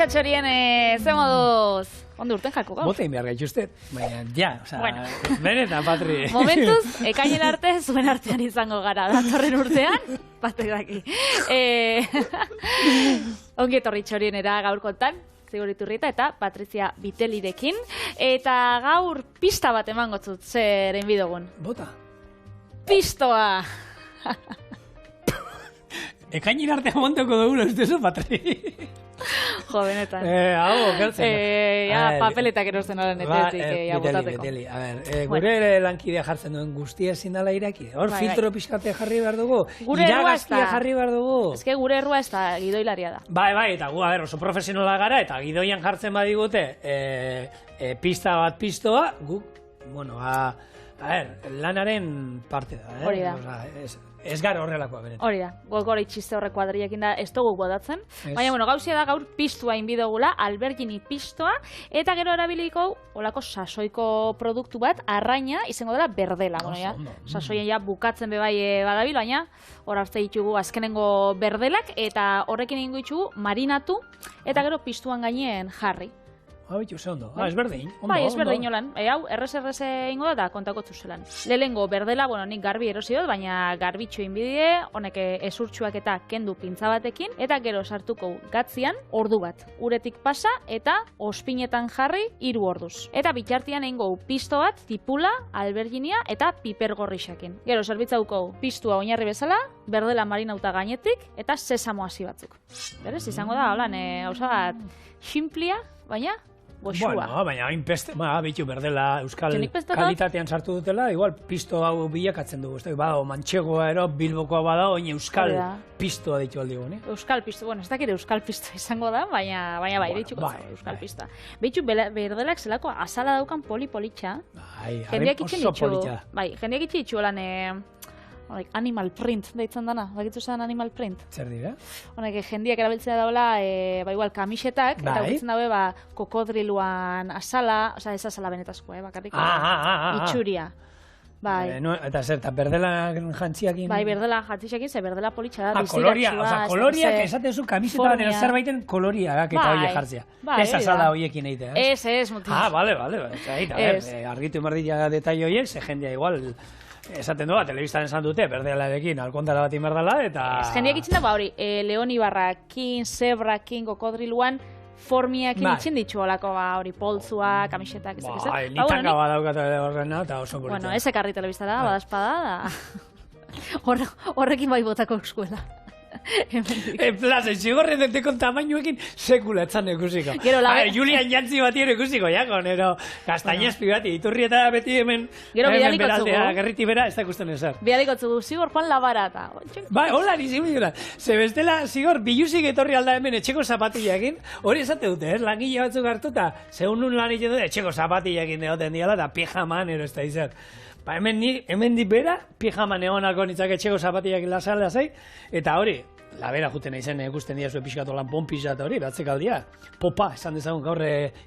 Txorien, ze moduz? Ondo urten jako gaur? Botein behar gaituztet, baina ja, Bueno. benetan, Patri. Momentuz, ekainen arte, zuen artean izango gara, datorren urtean, batek daki. Ongi etorri Txorienera gaur kontan, Zigor Iturrieta eta Patrizia Bitelirekin. Eta gaur pista bat emango zut, zer enbidogun. Bota. Pistoa! Ekainin artean monteko dugula, ustezu, Patri. Jo, benetan. Hau, gertzen. Papeletak erosten oran etetik, botateko. Beteli. A ber, gure lankidea jartzen duen guztia ezin dela iraki. Hor, filtro pixkate jarri behar dugu. Gure errua ez da. Jarri behar dugu. Ez que gure errua ez da, gidoilaria da. Bai, eta gu, oso profesionala gara, eta gidoian jartzen badigute pista bat pistoa, gu, bueno, lanaren parte da. Hori da. Ez gara horrelakoa benetan. Hori da, gogora itxiste horrek kuadriekin da, ez dugu bodatzen. Baina, bueno, gauzia da gaur pistua inbidogula, Albergini pistoa, eta gero erabiliko olako sasoiko produktu bat, arraina, izango dela berdela. Sasoien ja bukatzen bebai badabil, baina hor hartze ditugu azkenengo berdelak, eta horrekin egingo ditugu marinatu, eta gero pistuan gainen jarri. Bitu, ze ondo. Ez berdin. Bai, ez berdin holan. Hau, errez ingo da, kontako zuzelan. Lehengo berdela, bueno, nik garbi erosi dut, baina garbitxo inbidie, honek ezurtsuak eta kendu pintza batekin, eta gero sartuko gatzian, ordu bat. Uretik pasa, eta ospinetan jarri 3 orduz. Eta bitartian egingo pisto bat, tipula, alberginia, eta piper gorrixakin. Gero, zerbitzauko pistua oinarri bezala, berdela marinauta gainetik, eta sesamo hasi batzuk. Berez, izango da, holan, hauza bat, xinplia, baina goxua. Bueno, baina hain peste, bitu berdela euskal kalitatean sartu dutela, igual pisto hau bilakatzen dugu. Bada, mantxegoa ero, bilbokoa bada, oin euskal pistoa ditu aldi guen. Euskal pisto, bueno, ez dakit euskal pisto izango da, baina bai, ditxuko euskal pista. Bitu berdelak zelako azala daukan poli-politxa. Bai, oso politxa. Bai, jendeak itxi ditxu lan animal print deitzen dana, bakitzu zen animal print. Zer dira? Honek, jendiak erabiltzea daula, igual, kamisetak, eta ukitzen daue, kokodriluan azala, oza, ez azala benetazko, bakarrik, itxuria. Bai. Eta zer, eta berdela jantziakin? Bai, berdela jantziakin, ze berdela politxa da, koloria, koloriak esaten zu kamiseta bat zerbaiten koloriak eta horiek jartzea. Ez azala horiekin egitea. Ez, mutin. Bale, argitu emardia detalle horiek, ze jendea igual esaten doa, telebistaren esan dute, berdelarekin, alkontara bat inberdala, eta... Jendeak itxen da, hori, leonibarrakin, zebrakin, kokodriluan, formiakin itxen ditxu olako, hori, poltzua, kamisetak, ezak. Nitaka badaukat horrena, eta oso polita. Bueno, ezek arri telebistara, badazpada, horrekin bai botako eskuela. Plaza, txigorren dentekon tamainuekin sekula etzan ikusiko. Julian Jantzi bati ere ikusiko, jako, nero Kastainezpi bati, Iturrieta beti hemen beraldea, gerriti bera, ez da ikusten ezer. Bialikotzugu, zigor Juan Labarata. Bai, hola, nizimidura. Ze bestela, zigor, bilusik etorri alda hemen etxeko zapatillakin, hori esate dute, langile batzuk hartuta, zeun nun lan egin dute, etxeko zapatillakin deoten diala, eta pijaman, ero ez da izan. Ba, hemen di bera, pijaman egonako nitzak etxeko zapatillakin lasala zei, eta hori, labera juten eizen ikusten dira zuen pixkatu lan ponpisa eta hori, batzek aldia. Popa, esan dezagun gaur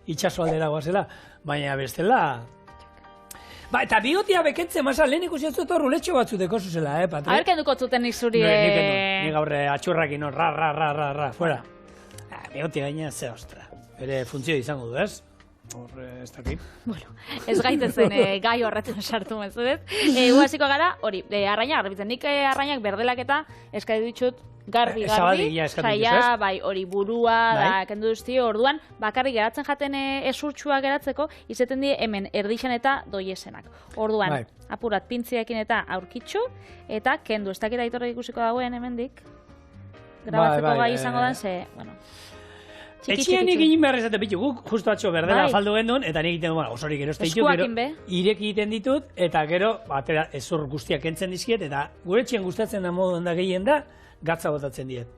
itxaso aldera guazela, baina bestela... Ba, eta bigotia bekentzen masa, lehen ikusi zut hor uletxo batzuteko zuzela, Patri? A ber, kenduko zuten nik zuri... Ni gaur atxurrakin hor, ra, fuera. Bigotia gaina, ze ostra. Bere funtzio izango du, ez? Hor, ez dakit. Bueno, ez gaitezen gai horretzen sartu mezudet. Guaziko gara, hori, arrainak garbitzen. Nik arrainak berdelak eta eskatu ditut garbi. Zaila, bai, hori burua, da, kendu duzti, orduan, bakarrik geratzen jaten esurtxua geratzeko, izeten die hemen erdixan eta doiesenak. Orduan, apurat pintziakin eta aurkitxu, eta kendu, ez dakit aitorra ikusiko dagoen hemendik. Grabatzeko gai izango dan, ze, bueno... Etxean egin behar ez bitu, guk justu atxo berdela faldu gendun, eta nik egiten osorik eroste ditu, gero ireki egiten ditut, eta gero ezur guztiak kentzen dizkiet, eta gure etxean gustatzen da modu da gehien da, gatza botatzen diet.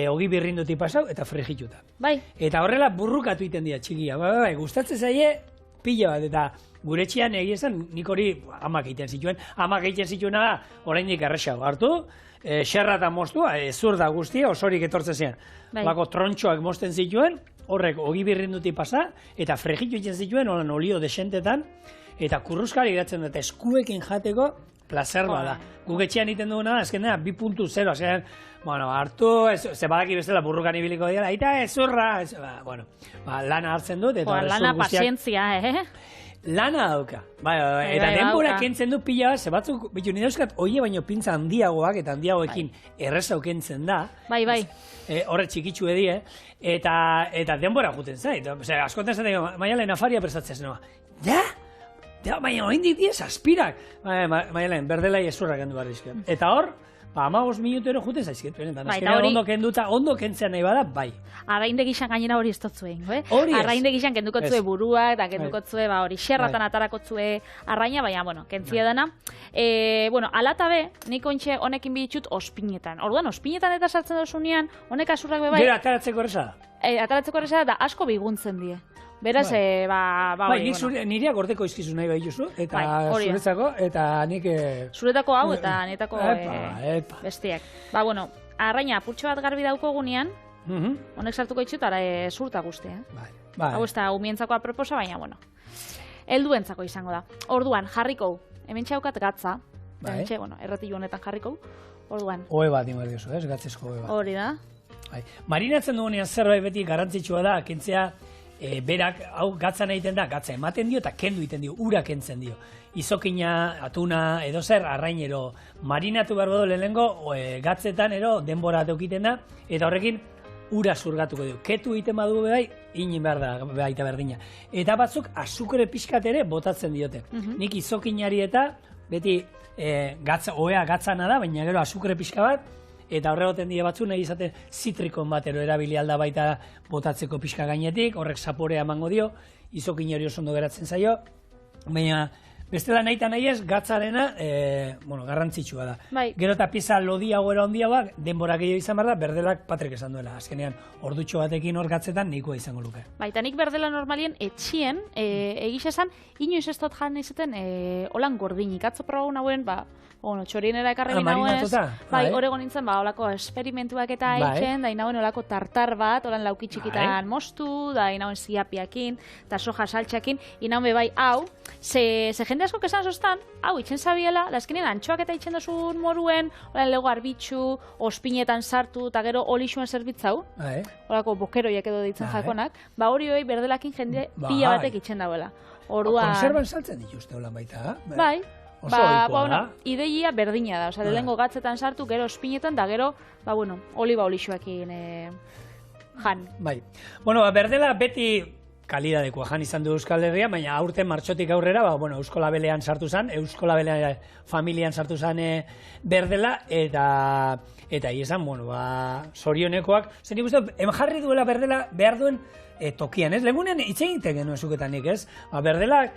Ogi birrinduti pasau eta frigituta. Eta horrela burrukatu egiten dira txikia, gustatzen zaie pila bat, eta gure etxean egiezan nik hori amak egiten zituena da, oraindik erresago hartu, xerra eta mostua, zur da guztia, osorik etortzen ziren. Bako trontxoak mosten zituen, horrek ogi birrinduti pasa, eta fregitu egiten zituen, olio desentetan, eta kurruskari geratzen dut eskuekin jateko, placer da. Guk etxean egiten duguna, azkenean 2.0, azkenean, hartu, ze badaki bestela burrukan ibiliko dira, eta ezurra, lana hartzen dut, eta lana pazientzia, Lana dauka. Eta denbora kentzen du pila bat, ze batzuk, bitu, nire euskat, oie baino pintza handiagoak, eta handiagoekin errezau kentzen da. Bai. Horre txikitsu edie, eta denbora juten zait. Askotan zaten, Maialen, afaria prestatzen noa. Ja, baina oindik diez, aspirak. Maialen, berdelai ezurrak kendu behar dizkiot. Eta hor, 15 minutero juten zaizkiet. Ondo kenduta, ondo kentzea nahi bada, bai. Arrainde gizan gainera hori ez totzuen, Arrainde gizan kendukotzue buruak, eta kendukotzue hori xerratan atarakotzue arraina, baina, kentzia dana. Alata be, nik ontxe honekin biditxut ospinetan. Orduan, ospinetan eta sartzen dozunean, honek asurrak be bai. Gero, ataratzeko erreza da? Ataratzeko erreza da, asko biguntzen die. Beraz, nirea gordeko izkizu nahi behituzu, eta zuretzako, eta nik... Zuretako hau, eta netako bestiak. Arraina, apurtxo bat garbi dauko gunean, honek sartuko itxut, ara zurta guzti, Hau ez da, umientzako aproposa, baina, helduentzako izango da. Orduan, jarriko, hemen txaukat gatza, erratilu honetan jarriko, orduan. Oe bat ingo diozu, gatzezko oe bat. Hori da. Marinatzen dugunean zerbait beti garrantzitsua da, kentzea, berak, hau gatzan egiten da, gatza ematen dio eta kendu egiten dio, ura kentzen dio. Izokina, atuna, edo zer, arrainero marinatu behar badu lehenengo, gatzetan, denbora teukiten da, eta horrekin ura zurgatuko dio. Ketu egiten badu bai, inin behar da, baita berdina. Eta batzuk, azukre pixkat ere botatzen diote. Nik izokinari eta, beti, oea gatzana da, baina gero azukre pixka bat, eta horregoten die batzu nahi izate zitrikon batero erabili alda baita botatzeko pixka gainetik, horrek zaporea emango dio, izokin hori oso ondo geratzen zaio, baina bestela nahi eta nahi ez, gatzarena, garrantzitsua da. Gero eta pieza lodiago era hondiagoak, denbora gehiago izan behar da, berdelak Patrik esan duela. Azkenean, ordutxo batekin hor gatzetan nahikoa izango luke. Baita nik berdela normalien etxien, egiz esan, inoiz ez dut jan izaten, holan gordinik, atzo probaun hauen, txorienera ekarregin hauen, horrego nintzen, holako esperimentuak eta eitzen, da inauen holako tartar bat, holan lauki txikitan mostu, da inauen ziapiakin, eta soja saltxakin, inauen bai, hau, ze jende asko kesan sostan, hau, itxen zabiela, lazkenean antxoak eta itxen dozun moruen, holan lego arbitxu, ospinetan sartu, eta gero olixuen zerbitzau, holako bokeroiak edo ditzen jakonak, hori hoi berdelakin jende pila batek itxen dauela. Konserban saltzen dituzte holan baita, bai. Ideia berdina da, lehengo gatzetan sartu, gero ospinetan, da gero, oliba olixuakin jan. Bai. Berdela beti kalidadekoa jan izan du Euskal Herria, baina aurten martxotik aurrera, Eusko Labelean sartu zen, Eusko Labelean familian sartu zen berdela, eta izan, zorionekoak, zen nik uste, jarri duela berdela behar duen tokian, ez? Legunean hitz egiten genuen zuketanik, ez? Berdela,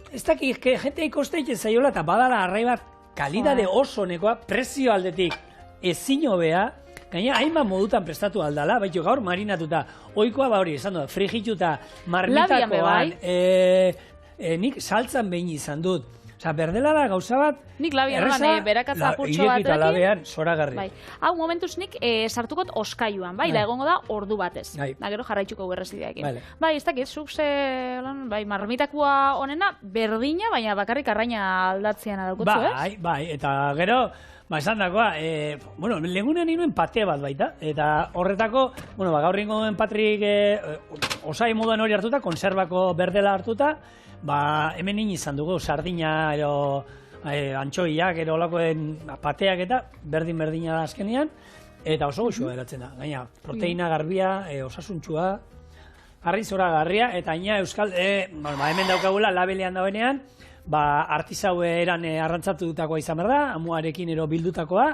ez dakik, jente ikoste egiten zaiola, eta badala arrai bat kalidade oso nekoa, prezio aldetik ezin hobea, gaina hainbat modutan prestatu aldala, baitu gaur marinatuta, oikoa hori, esan dut, frigituta, marmitakoan, nik saltzan behin izan dut. Berdela da gauza bat, nik labian berakatza purtso batekin. Eta labean, zoragarri. Hau, momentuz nik sartukot oskaiuan, da egongo da ordu batez. Da gero jarraitzuko berrezideakin. Ez dakit, zuk marmitakoa honena berdina, baina bakarrik arraina aldatzean adaukotzu, ez? Bai, eta gero, esan dakoa, legunean inuen pate bat baita, eta horretako, gaur ingoen Patrik osai moduan hori hartuta, konservako berdela hartuta, hemen izan dugu, sardina, antxoiak, olakoen pateak eta berdin-berdina da azkenean, eta oso goxua eratzen da. Gaina, proteina garbia, osasuntxua, harri zora garria, eta ina Euskal, hemen daukagula, Labelean dauenean, artizau eran arrantzatu dutakoa izan behar da, amuarekin bildutakoa,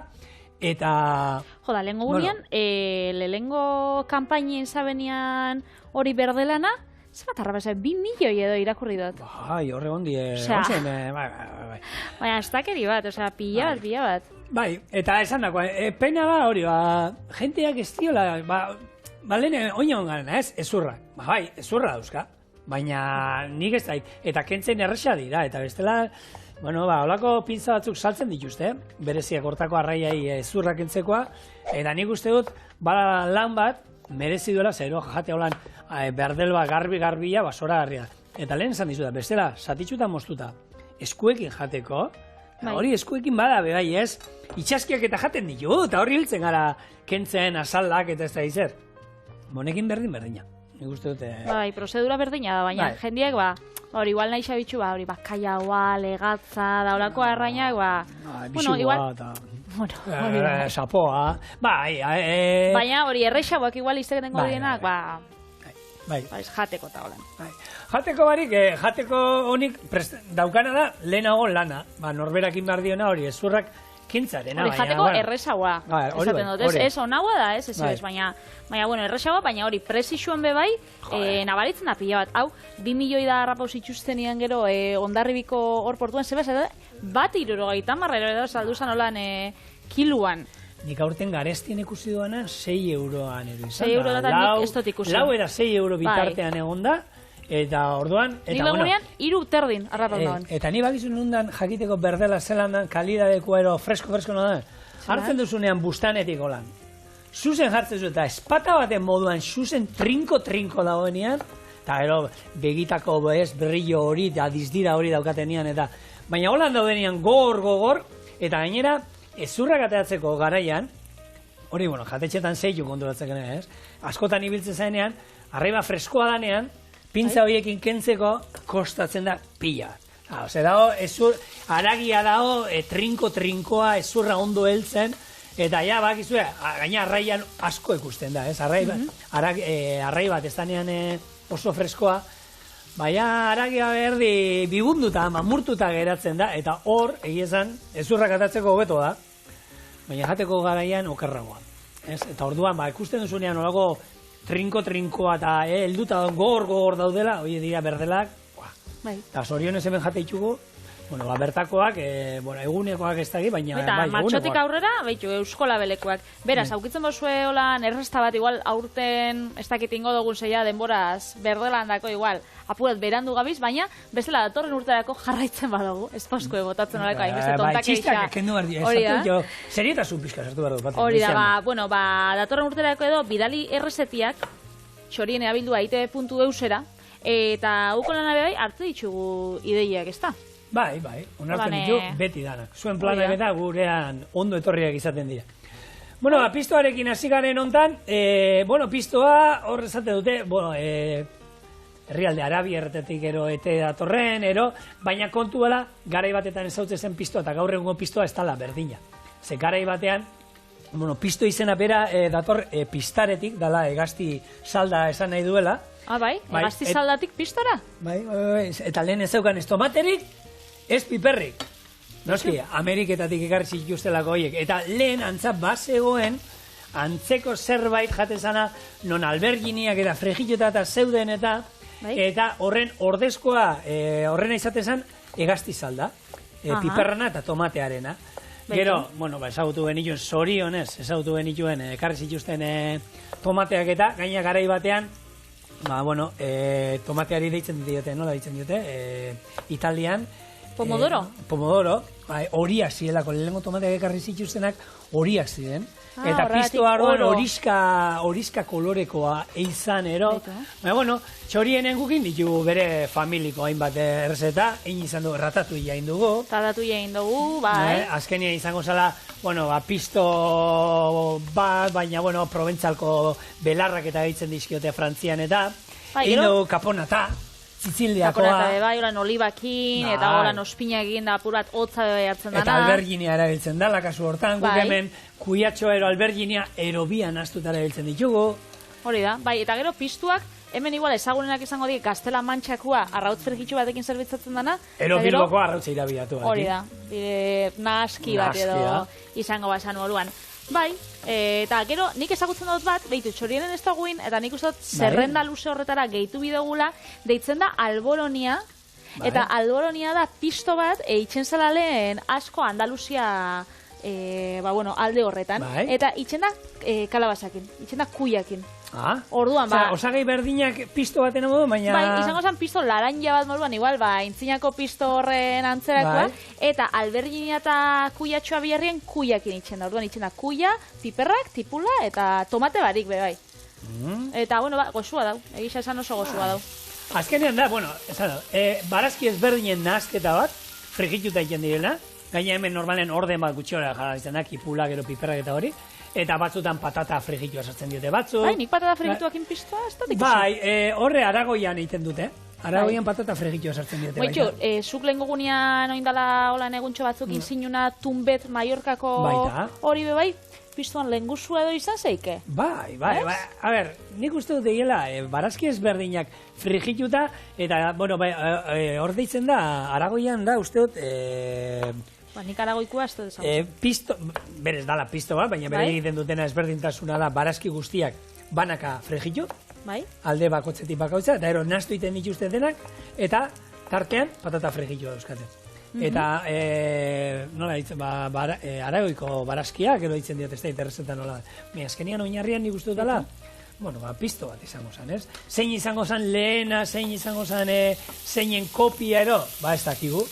eta... Joda, lehengo gunean, lehengo kampainien zabenean hori berdelana, zer bat arrabeza, 2 milioi edo irakurri dut. Horre gondi, baina ez dakeri bat, pila bat. Bai, eta esan dako, pena da hori, jenteak ez diola, lehen oinan garen, ezurra. Ezurra dauzka, baina nik ez dait, eta kentzen erresa dira, eta bestela, holako pintza batzuk saltzen dituzte, bereziak hortako arraiai ezurra kentzekoa, eta nik uste dut, lan bat, merezi duela, zero jate holan berdelba garbia, zora garria. Eta lehen esan dizu da, bestela, satitxuta moztuta, eskuekin jateko, Hori eskuekin bada, bai, ez? Itxaskiak eta jaten ditu, eta hori hiltzen gara kentzen, asaldak eta ez da izer. Monekin berdina. Nik uste dute... Bai, prozedura berdina da, baina jendiek, hori igual nahi xabitxu, hori bakaiaua, legatza, daulako arrainak, bueno, igual... Sapoa, baina hori errexaboak igual izteketengo dienak, jateko eta holan. Jateko barik, jateko honik daukana da, lehenago lana, norberakin behar diona hori, ezurrak kintzaren. Hori jateko errezagoa, esaten dut, ez onagoa da, ez, baina, bueno, errezagoa, baina hori presixuan bebai, nabaritzen da pila bat, hau, 2 milioi da harrapauz itxusten gero, Hondarribiko hor portuan, zebaz, bat 70 marrero edo, salduzan holan kiluan. Nik aurten garestien ikusi duana 6 euroan edo izan. 6 euro da nik ez dut ikusi. Lau era 6 euro bitartean egonda, eta orduan... Nik lagunean, 3 terdin harrapau dagoen. Eta ni bakizu nundan jakiteko berdela zelandan, kalidadeko ero fresko no da. Hartzen duzunean bustanetik holan. Zuzen jartzen zu eta espata baten moduan zuzen trinko dagoenean, eta gero begitako brillo hori, da dizdira hori daukatenean, eta baina holan daudenean gogor, eta gainera, ezurrak ateatzeko garaian, hori, bueno, jatetxetan zeitu konturatzen ez? Askotan ibiltzen zaenean, arraiba freskoa danean, pintza horiekin kentzeko kostatzen da pila. Ose dago, aragia dago, trinkoa, ezurra ondo heltzen, eta ja, bakizue, gaina arraian asko ikusten da, ez? Arrai bat ez danean oso freskoa, baina aragia berdi bibunduta, mamurtuta geratzen da, eta hor, egiezan, ezurrak atatzeko hobeto da, baina jateko garaian okerragoa. Eta orduan, ikusten duzunean olako trinkoa eta helduta gogor daudela, hori dira berdelak, eta zorionez hemen jate itxugu, bueno, bertakoak, egunekoak ez dagi, baina eta martxotik aurrera, euskola belekoak. Beraz, aukitzen bozue holan erresta bat igual aurten ez dakit ingo dugun zeia denboraz berdelan dako igual, apurat berandu gabiz, baina bestela datorren urterako jarraitzen badugu, ez pasko botatzen horako, hainbeste tontak eixa. Txistak kendu behar dira, serietasun pizka sartu behar dut. Hori da, datorren urterako edo bidali errezetiak, txorien eabildua ite.eusera, eta huko lan abebai hartze ditugu ideiak, ez da? Bai, onartzen ditu beti danak. Zuen planak eta gurean ondo etorriak izaten dira. Bueno, pistoarekin hasi garen hontan, pistoa hor esate dute, herrialde Arabierretetik ero ete datorren, baina kontu bala, garai batetan ezautze zen pistoa, eta gaur egungo pistoa ez tala berdina. Ze garai batean, pisto izena bera dator pistaretik, dala egazti salda esan nahi duela. Bai, egazti saldatik pistara? Bai, eta lehen ez zeukan ez tomaterik, ez piperrik. Noski, Ameriketatik ekarri zituztelako horiek. Eta lehen antza bazegoen, antzeko zerbait jatezana, non alberginiak eta frejitota eta zeuden eta horren ordezkoa, horrena izatezan, egazti salda, piperrana eta tomatearena. Gero, ezagutu genituen, zorionez, ezagutu genituen, ekarri zituzten tomateak eta, gaina garai batean, tomateari deitzen diote, nola deitzen diote, Italian. Pomodoro? Pomodoro, horiak zielako, lehenengo tomateak ekarri zituztenak horiak ziren. Eta pistoa arduan horiska kolorekoa eizan, txorienen gukin ditu bere familiko hainbat errezeta, egin izan dugu, ratatuia egin dugu. Ratatuia egin dugu, bai. Azkenia izango zala, pisto bat, baina, proventzalko belarrak eta egiten dizkiote Frantzian eta, egin dugu kaponata. Siciliakoa. Kaponata bai, holan olibakin, eta holan ospinakin da apur bat hotza bebe hartzen dana. Eta alberginia erabiltzen dala, kasu hortan, guk hemen kuiatxoa alberginia erobian astutara erabiltzen ditugu. Hori da, bai, eta gero pistuak, hemen igual ezagunenak izango dik Gaztela Mantxakua arrautz frigitxu batekin zerbitzatzen dana. Ero Bilboko arrautza irabiatu. Hori da, naski bat edo izango basan moruan. Bai, eta gero nik ezagutzen dut bat, behitu txorienen ez dagoen, eta nik uste dut zerrenda luze horretara gehitu bidegula, deitzen da alboronia, eta alboronia da pisto bat, itxen zela lehen asko Andaluzia alde horretan, eta itxen da kalabazakin, itxen da kuiakin. Orduan, osagai berdinak pisto baten modu, baina... Bai, izango zen pisto laranja bat moduan, igual, intzinako pisto horren antzerakoa, eta alberginia eta kuiatxoa biharrien kuiakin itxen da. Orduan, itxen da kuia, piperrak, tipula, eta tomate barik, bai. Eta, goxua dau, egisa esan oso goxua dau. Azkenean da, esan da, barazki ezberdinen nahazketa bat, frigituta egiten direna, gaina hemen normalen orden bat gutxiora jarraitzen da, kipula, gero piperrak eta hori, eta batzutan patata frigitua sartzen diote batzuk. Bai, nik patata frigituakin piztua, ez da dikusi. Bai, horre Aragoian egiten dute, Aragoian patata frigitua sartzen diote. Baitxo, zuk lehen gogunean oindala holan eguntxo batzuk inzinuna Tumbet Mallorcako hori bebai, piztuan lehengusua edo izan zeike? Bai. A ber, nik uste dut egiela, barazki ezberdinak frigituta, eta, bueno, hor deitzen da, Aragoian da, uste dut, nik Aragoikoa ez dut esan. Berez dala pisto bat, baina bere egiten dutena ezberdintasuna da barazki guztiak banaka frigitu, alde bakotzetik bakautza, eta ero nastu iten dituzte denak, eta tartean patata frigitua dauzkaten. Eta, nola ditzen, Aragoiko barazkiak, gero ditzen diot, ez da interesetan nola. Azkenian oinarrian nik uste dutela, bueno, pisto bat izango zen, ez? Zein izango zen lehena, zein izango zen zeinen kopia ero, ez dakigu.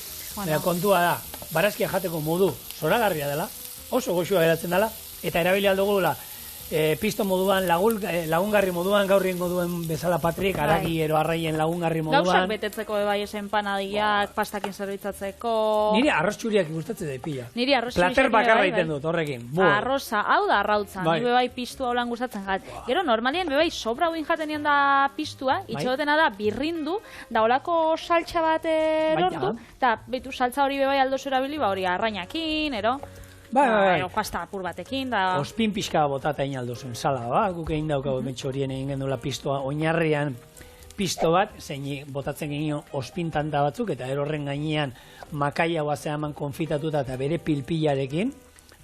Kontua da, barazkia jateko modu zoragarria dela, oso goxua geratzen dela, eta erabili aldugula pisto moduan, lagungarri moduan, gaurrien moduen bezala Patrik, aragi ero arraien lagungarri moduan. Gauzak betetzeko bai esen panadiak, pastakin zerbitzatzeko. Niri arroz txuriak ikustatzen da pila. Niri arroz txuriak plater bakarra iten dut, horrekin. Arroza, hau da arrautza, nire bebai pistua holan gustatzen jat. Gero, normalien bebai sobra huin jaten da pistua, itxegotena da birrindu, da holako saltxa bat lortu, eta betu saltza hori bebai aldo zerabili, hori arrainakin, ero. Pasta apur batekin, da... Ospin pixka botata inalduzun sala, guk egin daukagu emetxo horien egin gendula pistoa, oinarrian pisto bat, zein botatzen genio ospin tanta batzuk, eta erorren gainean makaia guazeaman konfitatuta eta bere pilpilarekin,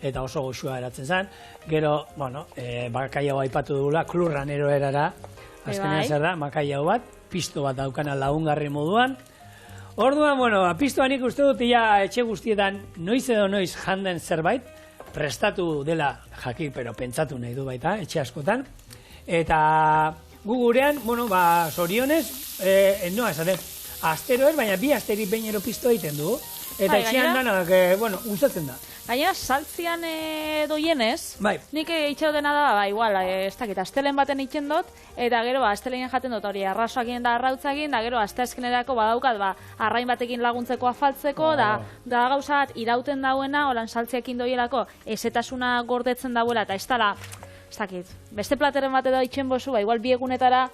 eta oso goxua eratzen zen. Gero, bueno, makaia aipatu dugula, klurran eroerara, azkenean zer da, makaia bat, pisto bat daukana lagungarri moduan. Orduan, bueno, pistoa nik uste dut ia etxe guztietan noiz edo noiz janden zerbait, prestatu dela jakik, pero pentsatu nahi du baita, etxe askotan. Eta gu gurean, bueno, zorionez, noa esaten, astero ez, baina bi asteri behin ero pistoa egiten du. Eta etxean danak, bueno, gustatzen da. Gainera, saltzian doienez, nik itxautena da, igual, ez dakit, astelen baten itxen dut, eta gero, asteleinen jaten dut hori arrasoakin da arrautzakin, da gero, asteazkenerako badaukat, arrain batekin laguntzeko afaltzeko, da gauza bat irauten dauena, holan saltziakin doielako, ezetasuna gordetzen dauela, eta ez dala, ez dakit, beste plateren bat edo itxen bozu, igual biegunetara,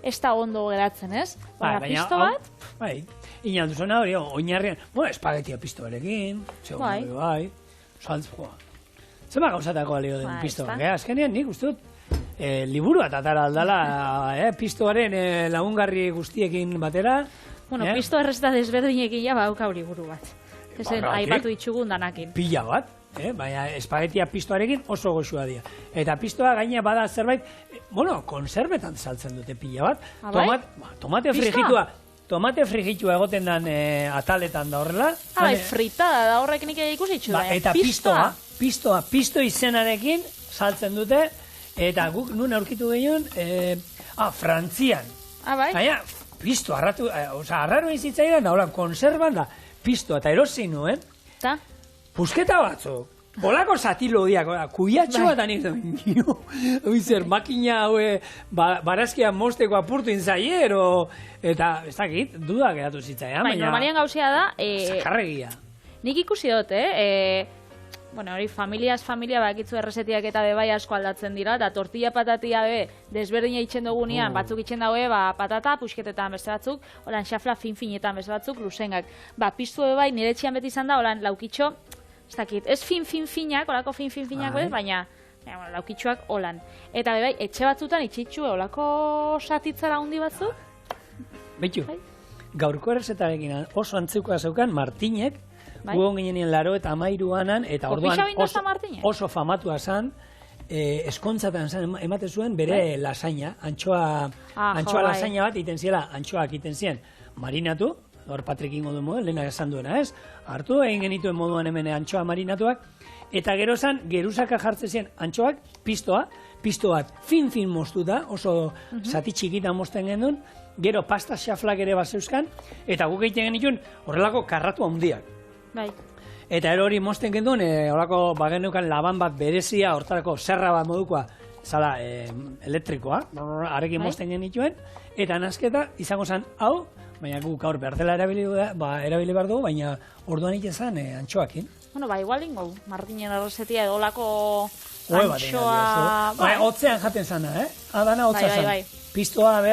ez da ondo geratzen, ez? Baina, pisto bat? Bai, inaldu zona hori, oinarrian, bueno, espagetia pisto berekin, bai, saltzua. Zema gauzatako alio den pisto bat, azkenean nik uste dut, liburu bat atara aldala, pistoaren lagungarri guztiekin batera. Bueno, pisto errezeta desberdinekin ja bauka liburu bat. Ezen, aipatu itxugun danakin. Pila bat. Baina espagetia pistoarekin oso goxua dira. Eta pistoa gaina bada zerbait, bueno, konserbetan saltzen dute pila bat. Tomate frigitua egoten den ataletan da horrela. Fritada da horrek nik ikusi itxu. Eta pisto izenarekin saltzen dute, eta guk nun aurkitu gehien, Frantzian. Baina, pisto, arraro izitzaidan da, hola, konserban da, pisto, eta erosi nuen. Eta? Pusketa batzuk, bolako satilo diak, kuiatxo bat anik duen, oizer, makina haue, barazkia mosteko apurtu inzaie, eta, ez dakit, duda geratu zitzaian, baina... Normalian gauzia da... Zakarregia. Nik ikusi dut, bueno, hori familia bakitzu errezetiak eta bebai asko aldatzen dira, eta tortilla patatia desberdina itxen dugunean, batzuk itxen daue, patata, pusketetan beste batzuk, holan xafla fin-finetan beste batzuk, lusengak. Piztu bebai, nire etxean beti izan da, holan laukitxo, ez dakit, ez fin-finak, holako fin-finak, baina laukitxoak holan. Eta bebai, etxe batzutan itxitxu, holako satitzara handi batzuk. Beitu, gaurko errezetarekin oso antzeukoa zeukan Martinek, gugon ginean 83an, eta orduan oso famatua zan, eskontzatan ematen zuen bere lasaina, antxoa lasaina bat iten ziela, antxoak iten zien marinatu, hor Patrik ingo du modu, lehenak esan duena, ez? Hartu egin genituen moduan hemen antxoa marinatuak, eta gero zan, geruzaka jartzen zien antxoak, pisto bat fin moztuta, oso zati txikita mozten gendun, gero pasta xaflak ere bat zeuzkan, eta guk egiten genituen horrelako karratu handiak. Eta hori mozten gendun, horako bagenukan laban bat berezia, hortarako zerra bat modukoa, zala elektrikoa, arekin mozten genituen, eta nasketa izango zen hau, baina guk gaur berdela erabili behar dugu, baina orduan iten antxoakin. Bueno, igual ingo, Martinen errezetia edo lako antxoa... Hotzean jaten zana, Adana hotza zan. Pistoa,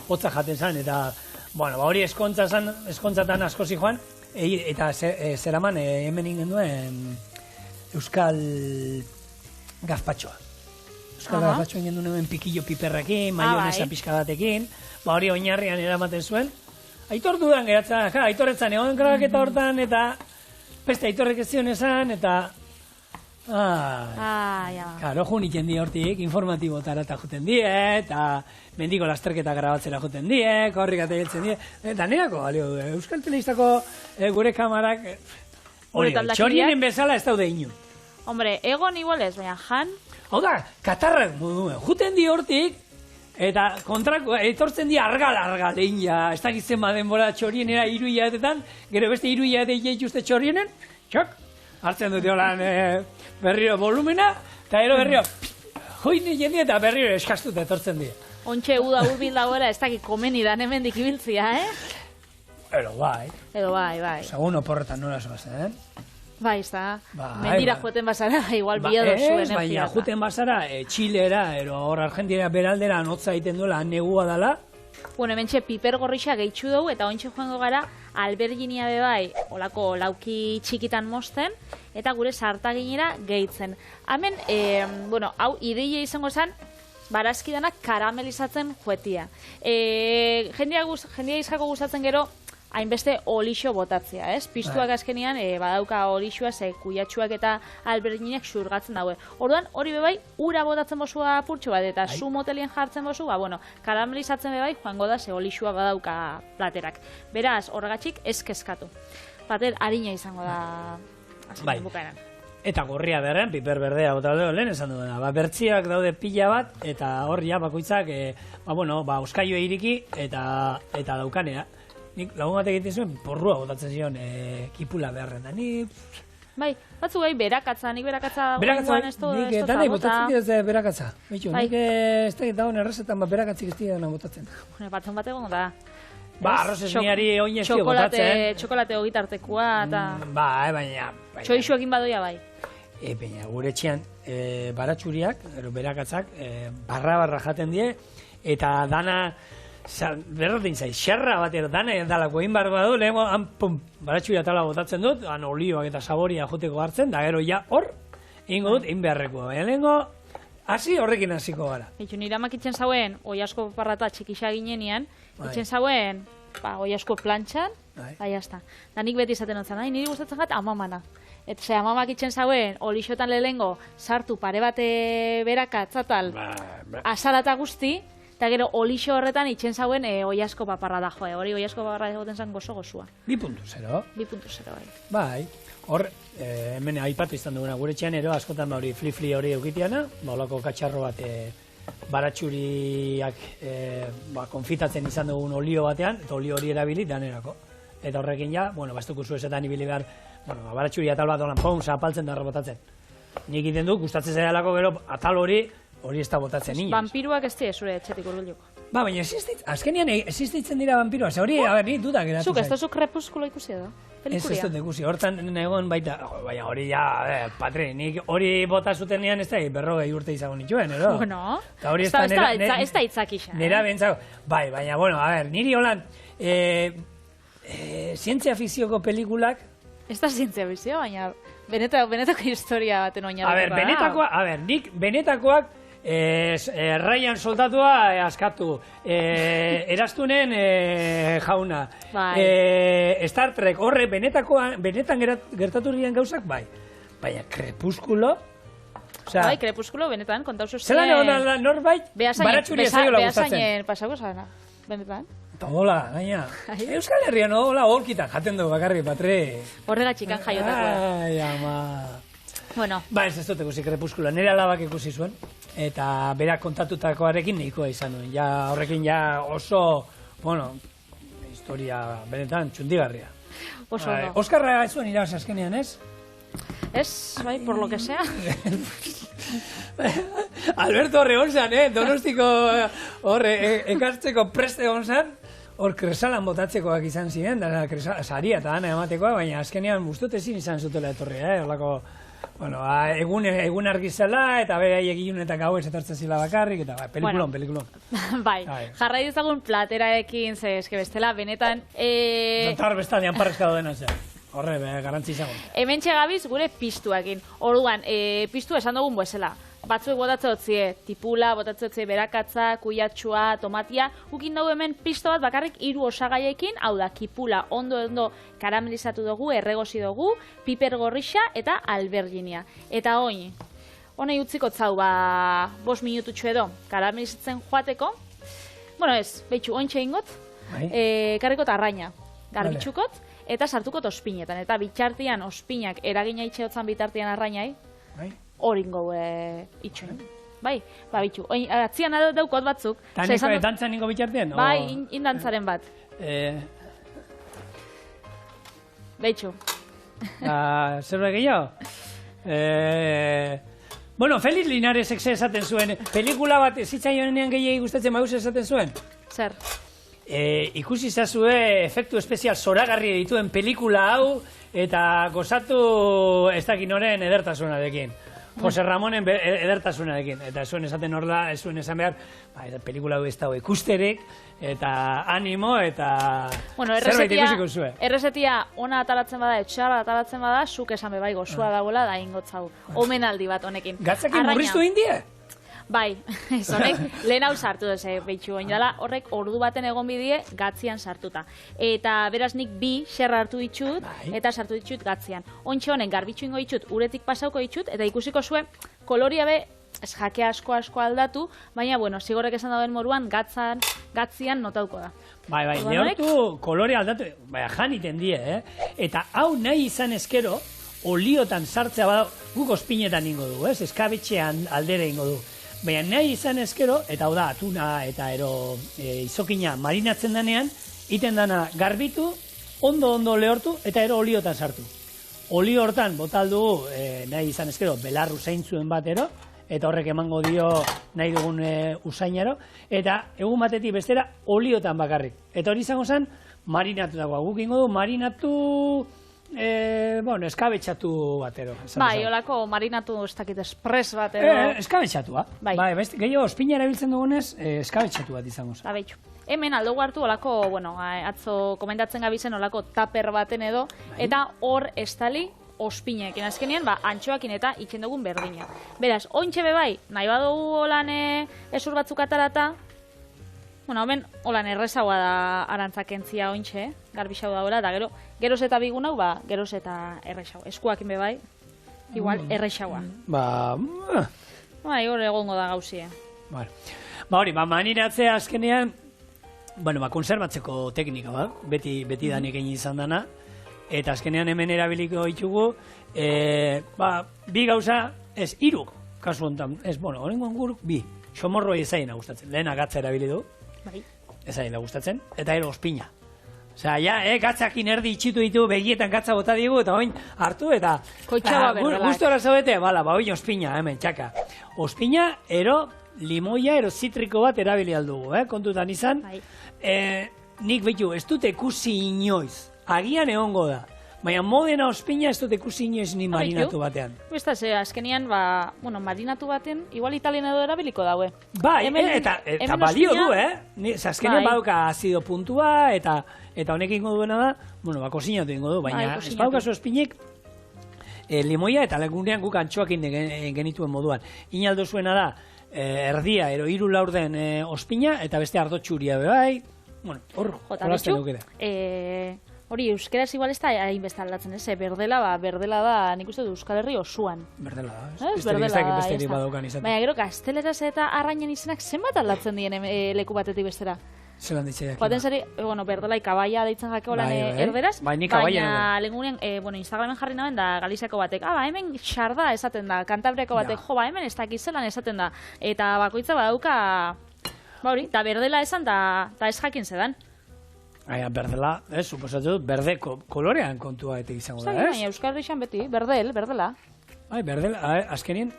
hotza jaten zan, eta, bueno, hori eskontzatan asko zijoan, eta zeraman hemen ingen duen Euskal Gazpatxoa. Euskal Gazpatxoa ingen duen hemen pikillo piperrekin, maionesa pixka batekin, hori oinarrian eramaten zuen. Aitor dudan geratzen, aitorretzan egon grabaketa hortan, eta beste aitorrek ez zion esan, eta... Karo, jun iten di hortik, informatibotara eta juten die, eta mendiko lasterketa grabatzera juten die, korrik eta hiltzen die, eta nerako, Euskal Telebistako gure kamarak, hori da, txorienen bezala ez daude inu. Hombre, egon igual ez, baina jan... Hau da, katarrak moduen, juten di hortik, eta kontrako, etortzen di argal, ez dakitzen baden bora txorienera iruiatetan, gero beste iruiateik eituzte txorienen, txok, hartzen dute holan berriro volumena, eta ero berriro, join jendie eta berriro eskastuta etortzen di. Ontxe uda urbil dagoera, ez dakik komeni dan hemen dikibiltzia, Ero bai. Segun oporretan nola zoazen, Bai, ez da. Mendira joeten basara, igual biodo zuen energia. Baina joeten basara, Txilera, hor Argentina beraldera anotza egiten duela, negua dela. Bueno, hementxe piper gorrixa gehitxu dugu, eta ontxe joango gara, alberginia bebai, olako lauki txikitan mosten, eta gure sartaginera gehitzen. Hemen, hau ideia izango zen, barazkidanak karamelizatzen joetia. Jendea izkako gustatzen gero, hainbeste olixo botatzea, ez? Piztuak azkenean badauka olixoa, kuiatxuak eta alberginak xurgatzen daue. Orduan, hori bebai, ura botatzen bozua apurtxo bat, eta zu motelien jartzen bozu, karamelizatzen bebai, joango da, ze olixoa badauka platerak. Beraz, horregatxik ez kezkatu. Plater harina izango da azkenean bukaeran. Eta gorria berren, piper berdea bota dugu, lehen esan duena. Bertziak daude pila bat, eta hor bakoitzak, euskaio iriki eta daukanea. Nik lagun bat egiten zuen, porrua botatzen zion kipula beharren da. Bai, batzu gai berakatza, nik berakatza guan ez dut bota. Nik botatzen dira berakatza. Nik ez da dagoen errezetan berakatzik ez dira botatzen. Batzen bat egon da. Arroz esniari oin ez dira botatzen. Txokolate hogitartekoa eta... Baina... Txoixuekin badoia bai. Baina gure txian baratxuriak, berakatzak, barra jaten die, eta dana... Berrotin zai, xerra batero, dana dalako egin behar badu, lehenko, baratxuria tala botatzen dut, olioak eta saboria joteko hartzen, da gero ja hor, egingo dut, egin beharrekoa. Baina lehenko, horrekin hasiko gara. Nire amak itzen zauen, oiasko paparrata txikisa ginenian, itzen zauen, oiasko plantxan, jazta. Da nik beti izaten ontzan, niri gustatzen jat, amamana. Eta amamak itzen zauen, olixotan lehenko, sartu pare bate berakatzatal, asalata guzti, eta gero olixo horretan itzen zauen oiasko paparra da joe. Hori oiasko paparra egoten zen gozo-gozua. 2.0. 2.0 bai. Bai. Hor, hemen aipatu izan duguna gure txean, askotan hori fli-fli hori eukitiana, olako katxarro bat baratxuriak konfitatzen izan dugun olio batean, eta olio hori erabili danerako. Eta horrekin ja, ez dugu zuezetan ibili behar, baratxuri atal bat olan, zapaltzen da rebotatzen. Nik iten du, gustatzen zailako gero atal hori ez da botatzen inoz. Vampiruak ez dira zure etxetik urbiluko. Baina azkenean existitzen dira vampiruak, hori, ni dudak eratu zain. Zuk, ez da zuk Crepúsculo ikusi edo? Ez dut ikusi, hortan egon baita, baina hori ja, patri, nik hori bota zuten nian ez da, 40 urte izango nituen, edo? Bueno, ez da itzak isa. Nera bentzako, baina, niri holan, zientzia fikzioko pelikulak... Ez da zientzia fikzio, baina benetako historia baten oinarri. Nik benetakoak Ryan soldatua askatu, Eraztunen jauna, Star Trek, horre benetan gertatu diren gauzak, bai. Baina Crepúsculo... Bai, Crepúsculo benetan, kontauzo zuen... Zelan egon da norbait, baratxuri ez zaiola gustatzen. Behazainen pasako zana, benetan. Hola, gaina. Euskal Herrian, hola, holkitan jaten dugu bakarri, patre. Horregatxikan jaiotakoa. Ai, ama... Bueno. Ez dut ikusi Crepúsculo, nire alabak ikusi zuen. Eta berak kontatutakoarekin nahikoa izan duen. Horrekin oso, historia benetan txundigarria. Oso, no. Oskarra ez zuen irabaz azkenean, ez? Ez, bai, por lo que sea. Alberto horre onzan, Donostiko horre ekartzeko preste onzan, hor kresalan botatzekoak izan ziren, saria eta dana ematekoa, baina azkenean guztut ezin izan zutela etorri, horlako, bueno, egun argizela, eta beha egin eta gau ez etortzen zila bakarrik, eta pelikulon. Bai, jarrai dezagun plateraekin, ze eske bestela, benetan... Zantar bestanean parrezkado dena zen. Horre, garantzi izango. Hemen txegabiz gure piztuekin. Orduan, piztu esan dugun bezala. Batzuek botatze otzie tipula, botatze otzie berakatza, kuiatxua, tomatia. Ukin dugu hemen piztu bat bakarrik 3 osagaiekin, hau da, kipula ondo karamelizatu dugu, erregozi dugu, piper gorrixa eta alberginia. Eta honei utziko zau, 5 minututxo edo, karamelizatzen joateko. Bueno ez, behitxu, ointxe ingot, karrikot arraina, garbitxukot, eta sartukot ospinetan. Eta bitxartian ospinak eragina itxeotzan bitartian arrainai, horingo itxoin. Bai, bitxu. Atzian daukot batzuk. Dantzan ningo bitxartian? Bai, indantzaren bat. Behitxu. Zerbait gehiago? Bueno, Feliz Linares esaten zuen, pelikula bat zitzaionean gehiagi gustatzen maus esaten zuen? Zer? Ikusi zazue efektu espezial zoragarri dituen pelikula hau eta gozatu ez dakin oren edertasunarekin. Jose Ramonen edertasunarekin. Eta zuen esaten horla, ez zuen esan behar, pelikula hau ez dago ikusterik, eta animo, eta zerbait ikusiko zuen. Errezetia ona atalatzen bada, etxara atalatzen bada, zuk esan bebai gozua dagoela da ingotzau. Omenaldi bat honekin. Gatzakin murriztu indie? Bai, ez honek, lehen hau sartu duz, behitxu goin dela, horrek ordu baten egon bidie gatzian sartuta. Eta beraz nik 2 xerra hartu ditut, eta sartu ditut gatzian. Ontxe honek garbitxu ingo ditut, uretik pasauko ditut, eta ikusiko zuen, koloria be, ez jake asko aldatu, baina, bueno, zigorrek esan dauen moruan, gatzian notauko da. Bai, lehortu kolorea aldatu, bai, janiten die, Eta hau nahi izan ezkero, oliotan sartzea bada, guk ospinetan ingo du, eskabetxean aldere ingo du. Baina nahi izan ezkero, eta hau da, atuna eta izokina marinatzen denean, iten dana garbitu, ondo lehortu, eta oliotan sartu. Olio hortan, botaldu, nahi izan ezkero, belarru zeintzuen batero, eta horrek emango dio nahi dugun usainaro, eta egun batetik bestera, oliotan bakarrik. Eta hori izango zen, marinatu dagoa. Guk ingo du, marinatu... eskabetxatu batero. Bai, holako marinatu ez dakit espres batero. Eskabetxatua. Bai, gehiago, ospina erabiltzen dugunez, eskabetxatu bat izango zen. Baitxu. Hemen aldo hartu holako, atzo komentatzen gabizen holako taper baten edo, eta hor estali ospinekin. Azkenean, antxoakin eta itxen dugun berdina. Beraz, ointxe bebai, nahi badugu holan esur batzuk atarata, hemen holan errezagoa da arantzakentzia ointxe, garbixau dagoela, eta geroz eta bigun hau, geroz eta errexau. Eskuakin bebai, igual, errexaua. Hor egongo da gauzie. Hori, maniratzea azkenean, konservatzeko teknika, beti danik egin izan dana, eta azkenean hemen erabiliko ditugu, 2 gauza, ez, 3, kasu honetan, horrengoan guruk, 2, xomorroi ezaina gustatzen, lehena gatza erabili du, ezaina gustatzen, eta ospina. Osea, gatzakin erdi itxitu ditu, begietan gatza bota digu, eta oin hartu, eta... Koitxaba berdelak. Gustora zaudete, oin ospina, hemen, txaka. Ospina, limoia, zitriko bat erabili aldugu, kontutan izan. Nik behitu, ez dut ikusi inoiz, agian egongo da. Baina modena ospina ez dut ikusi inoiz ni marinatu batean. Besta, azkenian, marinatu baten, igual italien edo erabiliko daue. Bai, eta balio du, azkenian baduka azido puntua, eta honek ingo duena da, kozinatu ingo du, baina ez badukazu ospinik, limoia eta legunean guk antxoakin genituen moduan. Inaldo zuena da, erdia, 3 laurden ospina, eta beste ardotxuria bai, hor, jolazten dukera. Hori, euskeraz igual ez da hainbeste aldatzen, berdela da, nik uste du Euskal Herri osoan. Berdela da, beste badaukan izaten. Baina gero, gazteleraz eta arrainen izenak zenbat aldatzen dien leku batetik bestera? Zelan ditzea jakin. Joaten zari, berdela ikabaia deitzen jake holan erderaz, baina lengunean, Instagramen jarri naben da Galiziako batek, hemen xarda esaten da, Kantabriako batek, hemen ez dakizelan esaten da, eta bakoitza badauka, eta berdela esan, eta ez jakin zedan. Berdela, suposatu dut, berde kolorean kontua eta izango da, ez? Baina Euskal Herrian beti, berdela. Berdela, azkenien,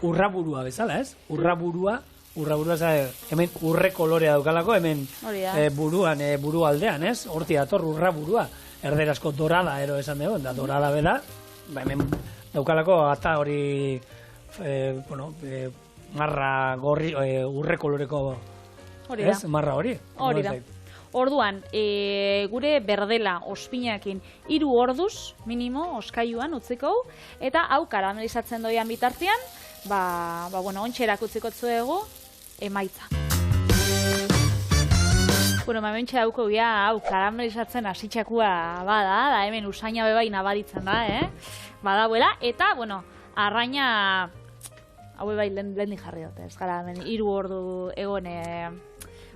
urraburua bezala, ez? Urraburua, hemen urre kolorea daukalako, hemen buruan, buru aldean, ez? Horti dator urraburua, erderazko dorala ero esan dugu, da dorala beda, hemen daukalako ata hori, marra gorri, urre koloreko, ez? Marra hori. Hori da. Orduan, gure berdela ospinakin 3 orduz, minimo, oskailuan utziko, eta hau karamelizatzen doian bitartean, ontxe erakutziko zuegu, emaitza. Hementxe dauko hau karamelizatzen hasitxakua bada, da hemen usaina bebai nabaritzen da, badauela, eta, arraina, hau bebai lehen jarri dute, ez gara, 3 ordu egon,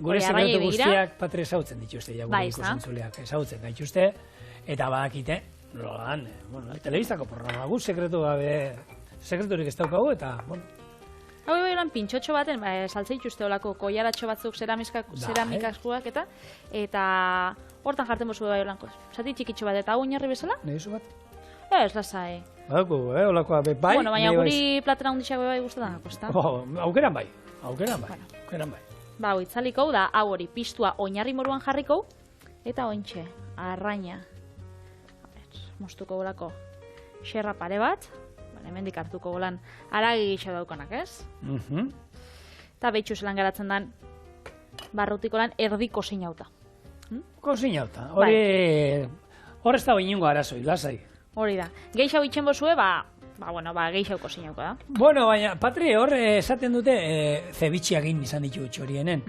gure sekretu guztiak Patri esautzen dituzte, gure ikusentzuleak esautzen gaituzte, eta badakite, telebistako programa gu sekreturik ez daukagu, eta, Hau eban pintxotxo baten, saltze dituzte olako koiaratxo batzuk zeramikaskuak eta hortan jartzen bozu bai olanko. Zati txikitxo bat eta hau oinarri bezala? Negizu bat? Ez, lasai. Olakoa bai. Baina guri platera hundixak bai guztetan, akosta? Aukeran bai. Itzaliko da, hau hori pistua oinarri moruan jarriko, eta ointxe, arraina. Mostuko golako xerra pare bat, hemendik hartuko golan aragi gisa daukanak, ez? Eta behitxu zelan garatzen dan barrutiko lan erdi kozinauta. Kozinauta, hori ez da inungo arazoi, lasai. Hori da, geixau itxen bozue, geixau kozinauko da. Baina, Patri, hor esaten dute zebitxiak izan ditu txorienen.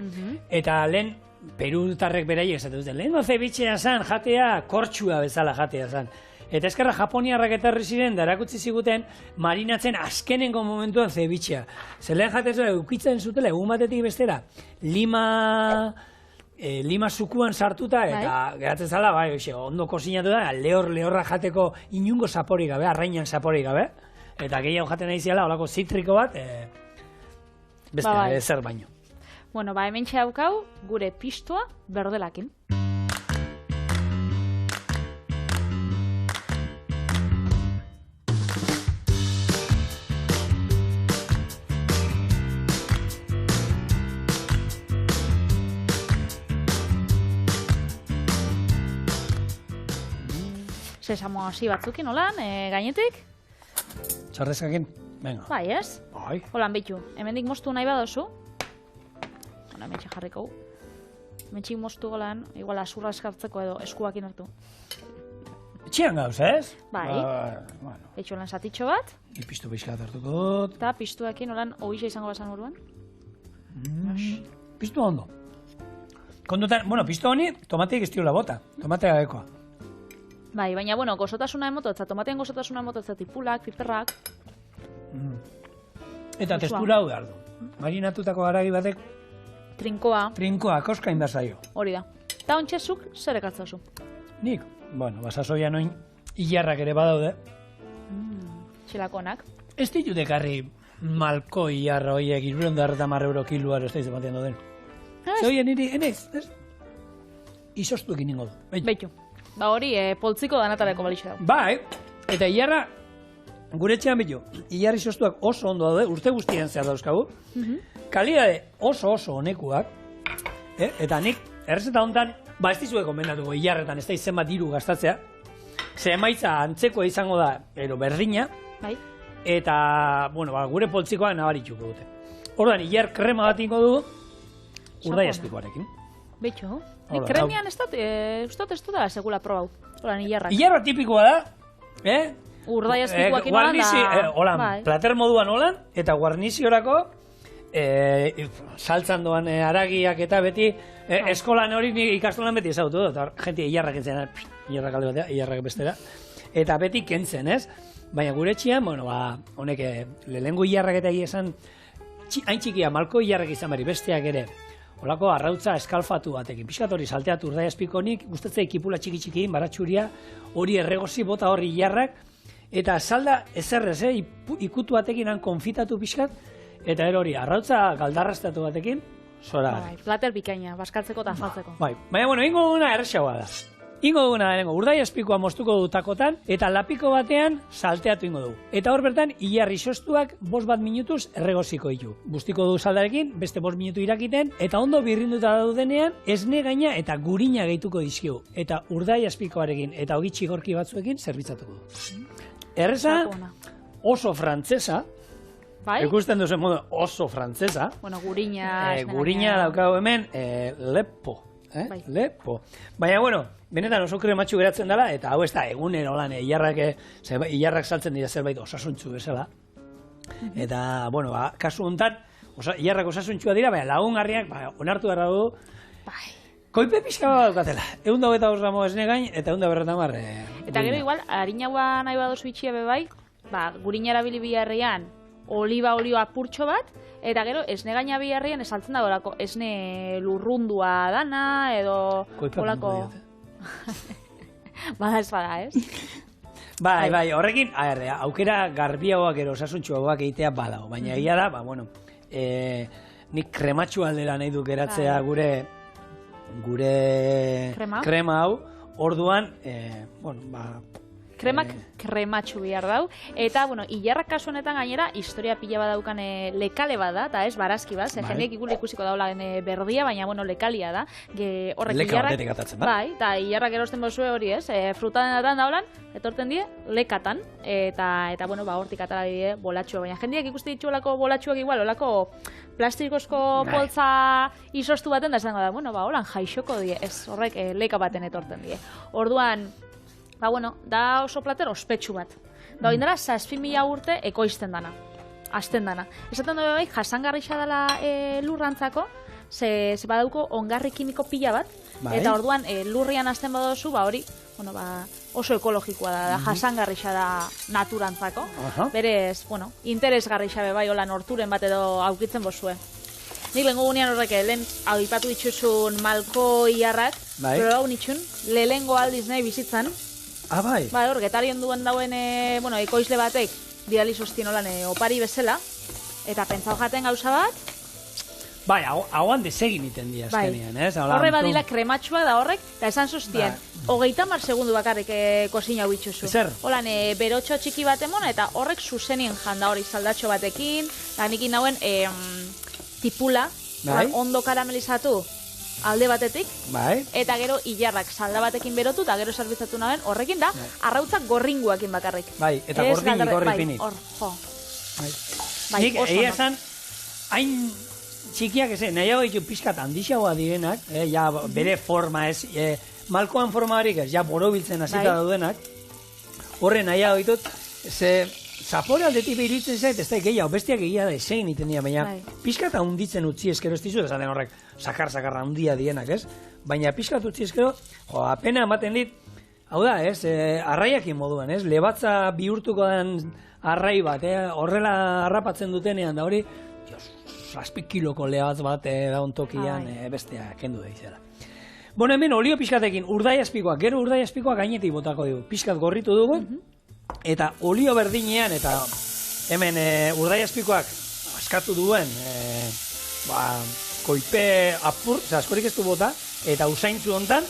Eta lehen, perutarrek beraiek esaten dute, lehen zebitxea zan, jatea, kortxua bezala jatea zan. Eta eskerra japoniarrak etorri ziren, darakutzi ziguten, marinatzen azkenengo momentuan zebitxea. Zelen jatezu, eukitzen zutela, egun batetik bestera, lima zukuan sartuta, eta geratzen zala, ondo kozinatu da, lehorra jateko inungo zaporik gabe, arrainan zaporik gabe, eta gehiago jaten nahi ziala, olako zitriko bat, beste, zer baino. Hemen txaukau, gure pistua berdelakin. Sesamo hasi batzukin, holan, gainetik? Txarrezkakin, venga. Bai, ez? Bai. Holan behitu, hemendik moztu nahi badozu. Hementxe jarriko. Hementxik moztu golan, igual azurra eskartzeko edo eskuakin hartu. Etxean gauz, ez? Bai. Behitu holan satitxo bat. Piztu pixkat hartuko dut. Eta piztuekin holan oixa izango bazan moruan. Piztu ondo. Kondutan, piztu honi, tomateik ez diola bota. Tomatea gabekoa. Bai, baina, gozotasuna emototza, tomatean gozotasuna emototza, tipulak, piperrak. Eta testura hau behar du. Marinatutako haragi batek... Trinkoa, koskain da zaio. Hori da. Eta ontxezuk, zer ekatzazu? Nik, basasoia noin, hilarrak ere badaude. Txilakonak. Ez ditut ekarri malko hilarra horiek, 250 euro kiluaro ez da izan den. Zoien niri, enez, izostuekin ningo du. Beitu. Hori, poltziko danatareko balixe dago. Bai, eta hilarra, gure etxean bitu, hilarri izoztuak oso ondo daude, urte guztien zehar dauzkagu, kalidade oso honekuak, eta nik, errezeta hontan, ez dizuek konbendatuko hilarretan, ez da izen bat diru gastatzea, ze emaitza antzekoa izango da, berdina, eta, gure poltzikoak nabarituko dute. Ordan, hilar krema bat ingo du, urdai azpikoarekin. Betxo, nik kremian ez da segula probau, holan hilarrak. Hilarra tipikoa da, urdai azpikoakin holan da... Holan, plater moduan holan, eta guarniziorako, saltzan doan haragiak eta beti, eskolan hori ikastolan beti ezagutu, eta jentia hilarrak entzen, hilarrak alde batea, hilarrak bestera, eta beti kentzen, ez? Baina gure txian, honek, lehengo hilarrak eta esan, hain txikia, malko hilarrak izan bari, besteak ere, holako arrautza eskalfatu batekin, pixkat hori salteatu urdai azpikonik, gustatzea ikipula txiki-txikiin, baratxuria, hori erregozi bota hori hilarrak, eta salda ezerrez, ikutu batekin han konfitatu pixkat, eta hori arrautza galdarraztatu batekin, zoragarri. Plater bikaina, baskaltzeko eta afaltzeko. Baina, bueno, ingo duguna errexagoa da. Ingo duguna, urdai azpikoa moztuko du takotan, eta lapiko batean salteatu ingo du. Eta hor bertan, ilarri sostuak 5 minutuz erregoziko ditu. Bustiko du saldarekin, beste 5 minutu irakiten, eta ondo birrinduta daudenean, esne gaina eta gurina gehituko dizkigu. Eta urdai azpikoarekin eta ogitxi gorki batzuekin zerbitzatuko du. Erreza, oso frantzesa, ikusten duzen modu oso frantzesa. Bueno, gurina... Gurina daukagu hemen, lepo. Lepo. Baina, bueno, benetan oso krematxu geratzen dela, eta hau ez da, egunero lan, ilarrak saltzen dira zerbait osasuntxu bezala. Eta, bueno, kasu honetan, ilarrak osasuntxua dira, baina lagungarriak, onartu gara du, koipe pixka bat daukatela. 125 gramo esne gain, eta 150 Eta gero igual, harinaua nahi badozu itxia bebai, gurina erabili biharrean, oliba olio apurtxo bat, eta gero esne gaina biharrean esaltzen da olako esne lurrundua dana, edo olako... Bada ez bada, ez? Bai, horrekin, aukera garbiagoak ero osasuntxuagoak egitea badago, baina egia da, bueno, nik krematxu aldera nahi du geratzea gure krema hau, orduan, bueno, kremak krematxu bihar dau. Eta, bueno, ilarrak kasu honetan gainera, historia pila badaukan lekale bada, eta ez, barazki bat, jendeek ikusiko daula berdia, baina, bueno, lekalia da. Leka batetik atatzen, ba? Bai, eta ilarrak erosten bozue hori ez, frutadenatan daulan, etorten die, lekatan, eta, bueno, hortik atara die bolatxua, baina jendeek ikusten ditu olako bolatxuak igual, olako plastikozko poltza izostu baten, da esango da, bueno, holan jaixoko die, ez, horrek leka baten etorten die. Orduan, bueno, da oso plater ospetsu bat. Da, oindela, 7.000 urte ekoizten dana. Azten dana. Esaten dugu bai, jasangarrixa dela lurrantzako, ze badauko ongarri kimiko pila bat, eta orduan lurrian azten badozu, hori, bueno, oso ekologikoa da, jasangarrixa da naturantzako. Berez, bueno, interesgarrixa bai, hola norturen bat edo aukitzen bozue. Nik lehenko gunean horrek, lehen hau ipatu dituzun malko iarrak, pero hau nitxun, lehenko aldiz nahi bizitzan, bai. Hor, getarien duen dauen, bueno, ekoizle batek, bidali sostien holan opari bezala, eta pentsau jaten gauza bat. Bai, hauan desegin iten di azkenean, ez? Horre badila krematxua da horrek, eta esan sostien, 30 segundu bakarrik kozina hau itxuzu. Zer? Holan, berotxo txiki bat emona, eta horrek zuzenien janda hori saldatxo batekin, eta nikin nauen tipula, ondo karamelizatu, alde batetik, eta gero ilarrak salda batekin berotu, eta gero zerbitzatu nahen, horrekin da, arrautzak gorringuakin bakarrik. Bai, eta gorri pinit. Nik, egia esan, hain txikiak ez, nahiago ditu pixkat handixagoa direnak, bere forma ez, malkoan forma harik ez, borobiltzen hasita daudenak, horre nahiago ditut, zapore aldetik behiritzen zait, ez da gehiago, bestiak egia da esein iten dira, baina pixkat handitzen utzi eskero ez dizu, esaten horrek sakar handia dienak, ez? Baina pixkat utzi eskero, apena ematen dit, hau da, ez, arraiakin moduan, ez? Lebatza bihurtuko den arrai bat, horrela harrapatzen dutenean, da hori, 6 kiloko lebatz bat dauntokian bestea kendu da izela. Bueno, hemen olio pixkatekin urdai azpikoak, gero urdai azpikoak gainetik botako dugu, pixkat gorritu dugu, eta olio berdinean, eta hemen urdai azpikoak askatu duen koipe apur, askorik ez du bota, eta usaintzu hontan,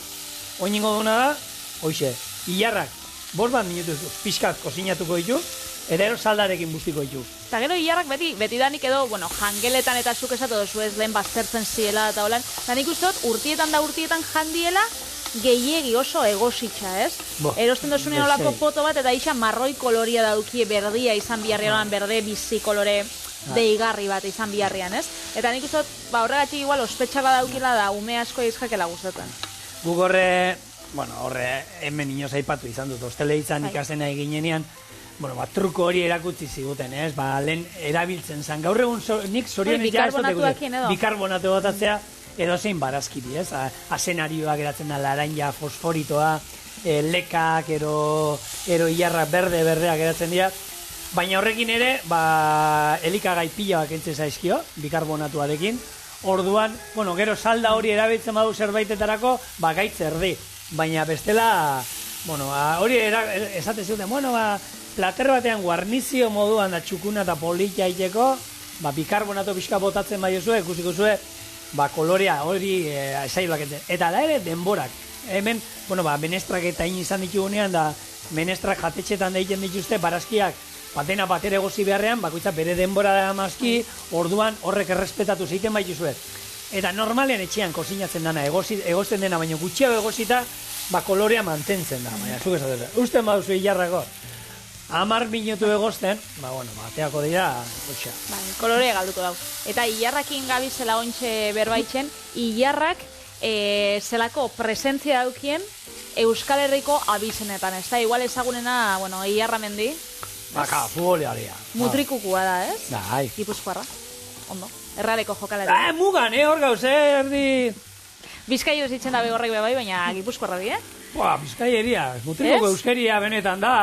oiningo duna da, hoxe, ilarrak 5 minutuz pixkat kozinatuko ditu, eta ero saldarekin bustiko ditu. Eta gero ilarrak beti danik edo, bueno, jangeletan eta zuk esatu dozu ez lehen baztertzen ziela eta holan, eta nik uste dut urtietan jandiela, gehiegi oso egositxa, ez? Erosten dozunen olako foto bat, eta isa marroi koloria daukie berdia izan biharrian, berde bizi kolore deigarri bat izan biharrian, ez? Eta nik uste dut, horregatik igual ospetxaba daukila da ume asko izjakela gustatzen. Guk horre, bueno, horre hemen inoz aipatu izan dut, ostele izan ikasena eginenean, bueno, truko hori erakutsi ziguten, ez? Lehen erabiltzen zen. Gaur egun nik zorionek bikarbonatu botatzea, edo zein barazkiri, ez? Asenarioak eratzen da, laranja, fosforitoa, lekak, ero ilarrak berdeak eratzen dira. Baina horrekin ere, elikagai pila bak entzen zaizkio, bikarbonatuarekin. Orduan, bueno, gero salda hori erabiltzen badu zerbaitetarako, gaitz erdi. Baina bestela, bueno, hori esate zuten, bueno, plater batean guarnizio moduan da txukuna eta polita iteko, bikarbonatu pixka botatzen bai zuen, ikusiko zuen, kolorea hori esailak eta da ere denborak. Hemen, menestrak eta izan ditugunean, da menestrak jatetxetan da egiten dituzte, barazkiak batena batera egozi beharrean, bakoitza bere denbora da mazki, orduan horrek errespetatu zeiten baituzuet. Eta normalean etxean kozinatzen dana, egozten dena, baina gutxiago egozita, kolorea mantentzen da, baina zuk esatzen. Usten baduzu hilarrako, 10 minutu egozten, ateako dira, otxa. Kolorea galduko dau. Eta hilarrakin gabizela ontxe berbaitzen, hilarrak zelako presentzia daukien Euskal Herriko abizenetan, ez da, igual ezagunena, hilarra mendi. Futbolearia. Mutrikukua da, ez? Bai. Gipuzkoarra. Ondo. Erraleko jokalari. Mugan, hor gauz, erdi... Bizkaio zitzen da begorrek bebai, baina Gipuzkoarra di, Bizkaieria. Mutrikuko euskeria benetan da...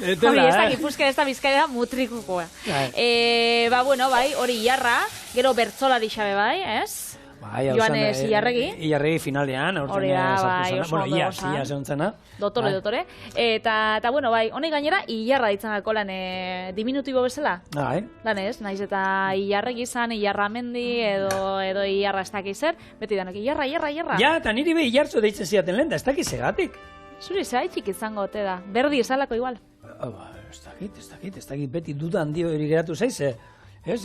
Hori, ez da Gipuzkoa, ez da Bizkaia, mutrikukoa. Hori hilarra, gero bertzolari xabe bai, ez? Joanes Ilarregi. Ilarregi finalean. Hori da, ia zehuntzena. Dotore. Eta, honek gainera, hilarra ditzen gako lan diminutibo bezala. Lan ez, naiz eta Ilarregi izan, Ilarramendi, edo hilarra ez dakiz zer, beti danak, hilarra. Ja, eta niri be hilartzo deitzen zidaten lehen, da ez dakiz egatik. Zuri zaitxik izango ote da, berdi esalako igual. Ez dakit, beti dudan dio hori geratu zaize. Ez,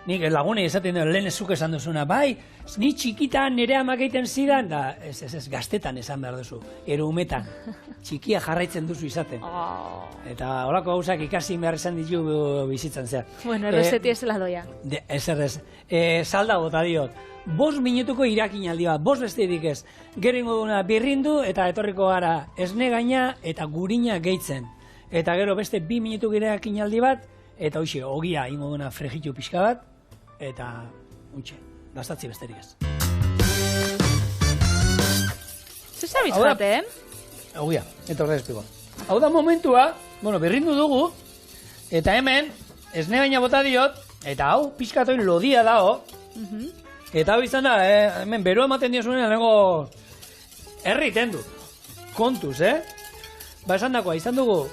nik lagunei esaten dut lehen ezuk esan duzuna, bai, ni txikitan nire amak egiten zidan, da, ez, gaztetan esan behar duzu, erumetan, txikia jarraitzen duzu izaten. Eta horako gauzak ikasi behar esan ditu bizitzan zea. Errezeti ez doia. Salda bota diot, 5 minutuko irakin aldi bat, 5 besterik ez, gero duna birrindu eta etorriko gara esne gaina eta gurina gehitzen. Eta gero beste 2 minutuko irakin aldi bat, eta hoxe, ogia ingo duna frejitu pixka bat, eta, dastatzi besterik ez. Zer bizkaten? Ogia, eta horre espiko. Hau da momentua, berrindu dugu, eta hemen, esne baina bota diot, eta hau pixkatoi lodia dao, eta hau izan da, hemen beru ematen diozunen, nego herriten du. Kontuz, esan dakoa, izan dugu,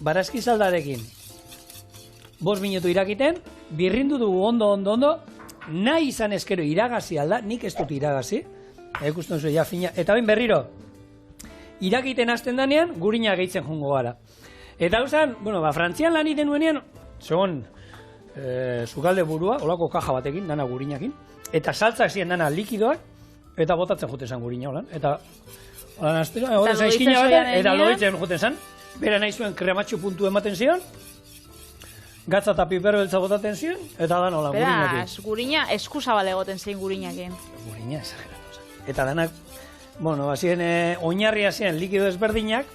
barazki saldarekin, 5 minutu irakiten, birrindu dugu ondo, nahi izan eskero iragazi alda, nik ez dut iragazi, ikusten zuen ja fina, eta bain berriro, irakiten hasten danean, gurina gehitzen jungo gara. Eta hau zen, Frantzian lan iten nuenean, zegoen, sukalde burua, olako kaja batekin, dana gurinakin, eta saltzak ziren dana likidoak, eta botatzen juten zen gurina, holan, eta zaizkina baten, eta loitzen juten zen, bera nahi zuen krematxo puntu ematen zion, gatza eta piper beltza botaten zion, eta da nola, gurinakin. Beraz, gurina eskuzabal egoten zein gurinakin. Gurina esageratu zen. Eta danak, bazien oinarria ziren likido ezberdinak,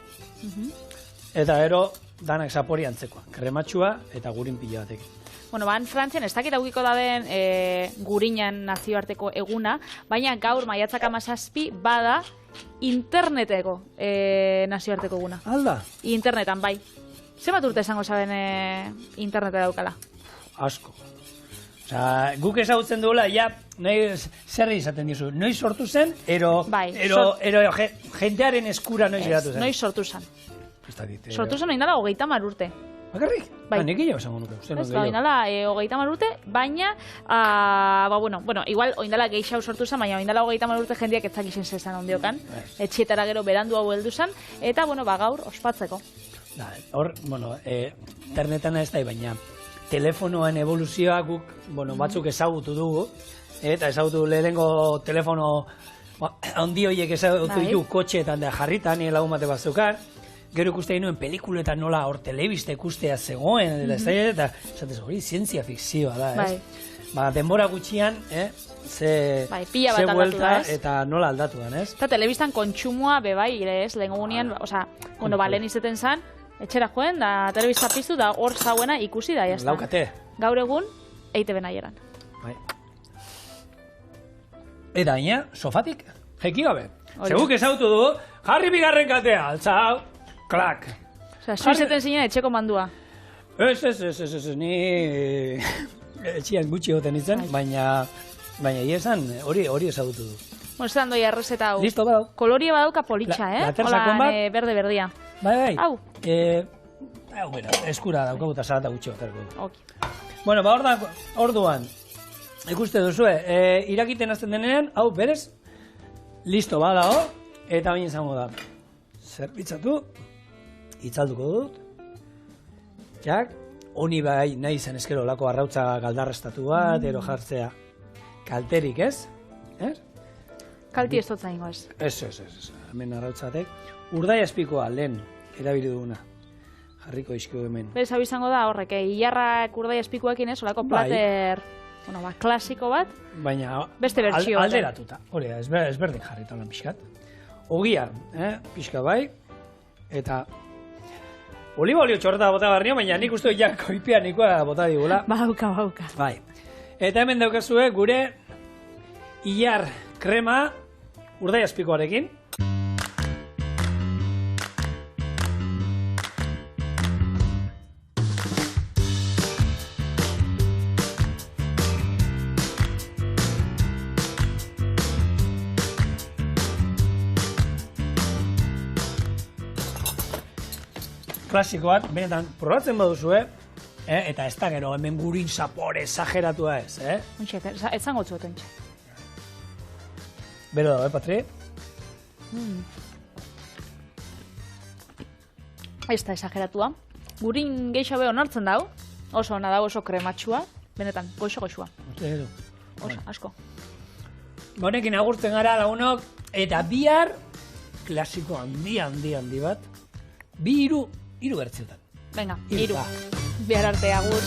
eta ero danak zapori antzekoa, krematxua eta gurin pila batekin. Frantzian ez dakit aukiko daden gurinan nazioarteko eguna, baina gaur maiatzak 17 bada interneteko nazioarteko eguna. Alda? Internetan, bai. Zer urte esango zaben interneta daukala? Asko. Guk ezagutzen duela, zer izaten dizu, noiz sortu zen, ero jentearen eskura noiz geratu zen. Noiz sortu zen. Sortu zen oindala 30 urte. Bakarrik? Nik gehiago esango nuke. Ez, oindala 30 urte, baina, igual oindala gehiago sortu zen, baina oindala 30 urte jendeak etzakizien zezan ondiokan. Etxietara gero berandu hau heldu zen, eta gaur ospatzeko. Hor, internetan ez da, baina telefonoen evoluzioa guk, batzuk ezagutu dugu, eta ezagutu lehenengo telefono handi horiek ezagutu ditu kotxeetan da jarritan, lagun bate batzukar, gero ikuste genuen pelikuletan nola hor telebista ikustea zegoen, eta esatez hori zientzia fikzioa da, ez? Denbora gutxian, ze buelta eta nola aldatu da, ez? Eta telebistan kontsumoa bebai, ez, lehen gunean, lehen izeten zan, etxera joen, da telebista piztu, da hor zauena ikusi da, jazta. Laukate. Gaur egun, EITB nahieran. Eta baina, sofatik, jeki gabe. Seguk ezautu du, jarri bigarren katea, altzau, klak. Zuizeten zinen etxeko mandua. Ez, ni etxian gutxi goten izan, baina iesan hori ezautu du. Zeran doi errezeta hau. Listo, badau. Koloria badauka politxa, Hola, berde-berdia. Bai. Hau. Eskura daukagu eta salata gutxi bat. Ok. Orduan, ikuste duzu, irakiten azten denean, hau, berez, listo badago, eta baina izango da. Zerbitzatu, itzalduko dut, jak, honi bai nahi zen eskero lako arrautza galdarrestatu bat, ero jartzea kalterik, ez? Kalti ez dutza ingo ez. Ez, hemen arrautzatek. Urdai azpikoa, lehen, erabili duguna. Jarriko izkio hemen. Bez, hau izango da horrek, hilarrak urdai azpikoekin ez, olako plater, klasiko bat, baina beste bertsio bat. Alderatuta, hori da, ezberdin jarrita lan pixkat. Ogian, pixka bai, eta oliba olio txorreta bota barnio, baina nik uste ja koipia nikoa bota digula. Bauka. Bai. Eta hemen daukazue gure hilar krema urdai azpikoarekin. Klasikoak, benetan, probatzen baduzue, eta ez da gero, hemen gurin zapore exageratua ez, Untxe, ez zango txuetu untxe. Bero dago, Patri? Ez da exageratua. Gurin geixo beho nortzen dago, oso ona dago, oso krematxua, benetan, goxo-goxua. Oso, asko. Honekin agurtzen gara lagunok, eta bihar, klasiko handi bat, 2 hiru bertziotan. Venga, 3. Bihar arte, agur.